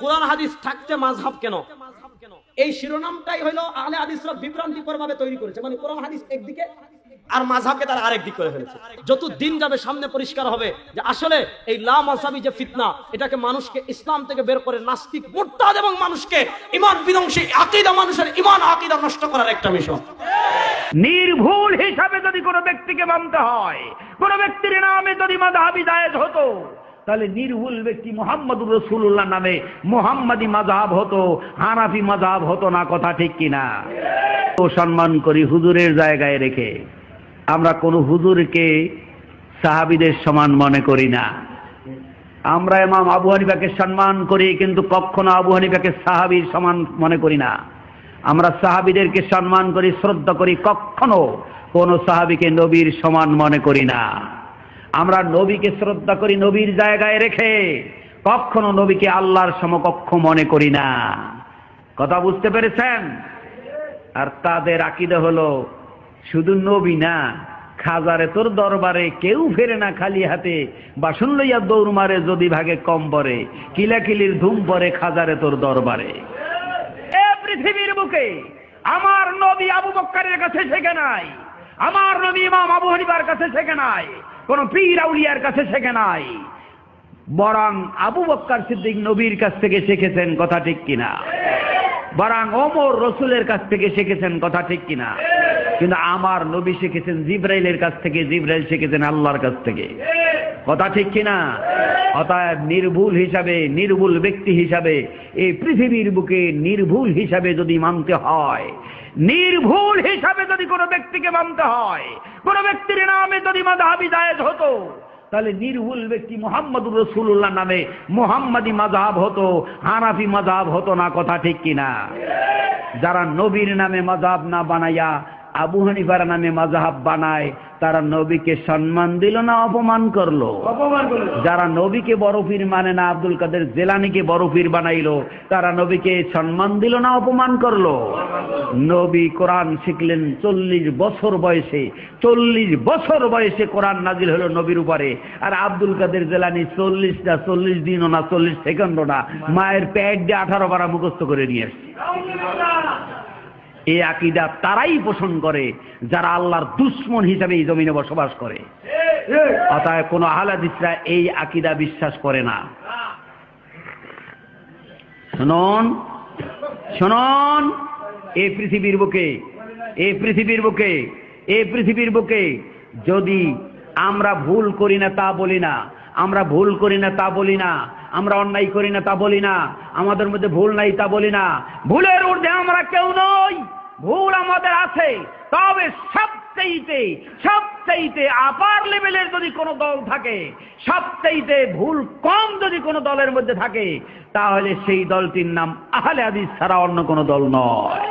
কোরআন হাদিস থাকতে মাযহাব কেন? এই শিরোনামটাই হলো আহলে হাদিসরা বিভ্রান্তিকর ভাবে তৈরি করেছে। মানে কোরআন হাদিস একদিকে আর মাযহাবকে তারা আরেক দিক করে ফেলেছে। যত দিন যাবে সামনে পরিষ্কার হবে যে আসলে এই লা মাযহাবি যে ফিতনা, এটাকে মানুষকে ইসলাম থেকে বের করে নাস্তিক, মুরতাদ এবং মানুষকে ঈমান বিধ্বংসী আকীদা, মানুষের ঈমান আকীদা নষ্ট করার একটা মিশন। নির্ভুল হিসাবে যদি কোনো ব্যক্তিকে মানতে হয়, কোন ব্যক্তির নামে যদি মাযহাবি জায়েজ হতো, তাহলে নির্ভুল ব্যক্তি মুহাম্মদুর রাসূলুল্লাহ নামে মুহাম্মাদি মাযহাব হতো, হানাফি মাযহাব হতো না। কথা ঠিক কিনা? তো সম্মান করি হুজুরের জায়গায় রেখে। আমরা কোন হুজুরকে সাহাবীদের সমান মনে করি না। আমরা ইমাম আবু হানিফাকে সম্মান করি, কিন্তু কখনো আবু হানিফাকে সাহাবীর সমান মনে করি না। আমরা সাহাবীদেরকে সম্মান করি, শ্রদ্ধা করি, কখনো কোন সাহাবীকে নবীর সমান মনে করি না। আমরা নবীকে শ্রদ্ধা করি নবীর জায়গায় রেখে, কখনো নবীকে আল্লাহর সমকক্ষ মনে করি না। কথা বুঝতে পেরেছেন? আর তাদের আকীদা হলো শুধু নবী না, খাজারে তোর দরবারে কেউ ফেরে না খালি হাতে, বাসন লইয়া দৌড় মারে যদি ভাগে কম পরে, কিলাকিলির ধুম পরে খাজারে তোর দরবারে। এ পৃথিবীর বুকে আমার নবী আবু বকরের কাছে শেখে নাই, আমার নবী ইমাম আবু হানিফার কাছে শেখে নাই, কোন পীর আউলিয়ার কাছে শেখে নাই, বরং আবু বকর সিদ্দিক নবীর কাছ থেকে শিখেছেন। কথা ঠিক কিনা? বরং ওমর রাসূলের কাছ থেকে শিখেছেন। কথা ঠিক কিনা? কিন্তু আমার নবী শিখেছেন জিবরাইলের কাছ থেকে, জিবরাইল শিখেছেন আল্লাহর কাছ থেকে। কথা ঠিক কিনা? অতএব নির্ভুল হিসাবে, নির্ভুল ব্যক্তি হিসাবে, এই পৃথিবীর বুকে নির্ভুল হিসাবে যদি মানতে হয়, নির্ভুল হিসাবে যদি কোনো ব্যক্তিকে মানতে হয়, কোন ব্যক্তির নামে যদি মাযহাবি জায়েজ হতো, তাহলে নির্ভুল ব্যক্তি মুহাম্মদুর রাসূলুল্লাহ নামে মুহাম্মাদি মাযহাব হতো, হানাফি মাযহাব হতো না। কথা ঠিক কিনা? যারা নবীর নামে মাযহাব না বানাইয়া আবু হানিফার নামে মাযহাব বানায়, তারা নবীকে সম্মান দিল না অপমান করলো? যারা নবীকে বড় পীর মানে না, আব্দুল কাদের জিলানীকে বড় পীর বানাইলো, তারা নবীকে সম্মান দিল না অপমান করলো? নবী কোরআন শিখলেন 40 বছর বয়সে, 40 বছর বয়সে কোরআন নাজিল হলো নবীর উপরে। আর আব্দুল কাদের জিলানী 40 দিনও না, 40 সেকেন্ডও না, মায়ের পেট দিয়ে 18 পারা মুখস্থ করে নিয়ে আসছে। এই আকীদা তারাই পোষণ করে যারা আল্লাহর দুশমন হিসাবে এই জমিনে বসবাস করে। অতএব কোন আহলে হাদিসরা এই আকীদা বিশ্বাস করে না। শুনুন, শুনুন, এই পৃথিবীর বুকে, এই পৃথিবীর বুকে, এই পৃথিবীর বুকে যদি আমরা ভুল করি না তা বলি না, আমরা ভুল করি না তা বলি না, আমরা অন্যায় করি না তা বলি না, আমাদের মধ্যে ভুল নাই তা বলি না, ভুলের ঊর্ধ্বে আমরা কেউ নই। ভুল আমাদের আছে, তবে সবচাইতে আপার লেভেলের যদি কোনো দল থাকে, সবচাইতে ভুল কম যদি কোনো দলের মধ্যে থাকে, তাহলে সেই দলটির নাম আহলে হাদিস ছাড়া অন্য কোনো দল নয়।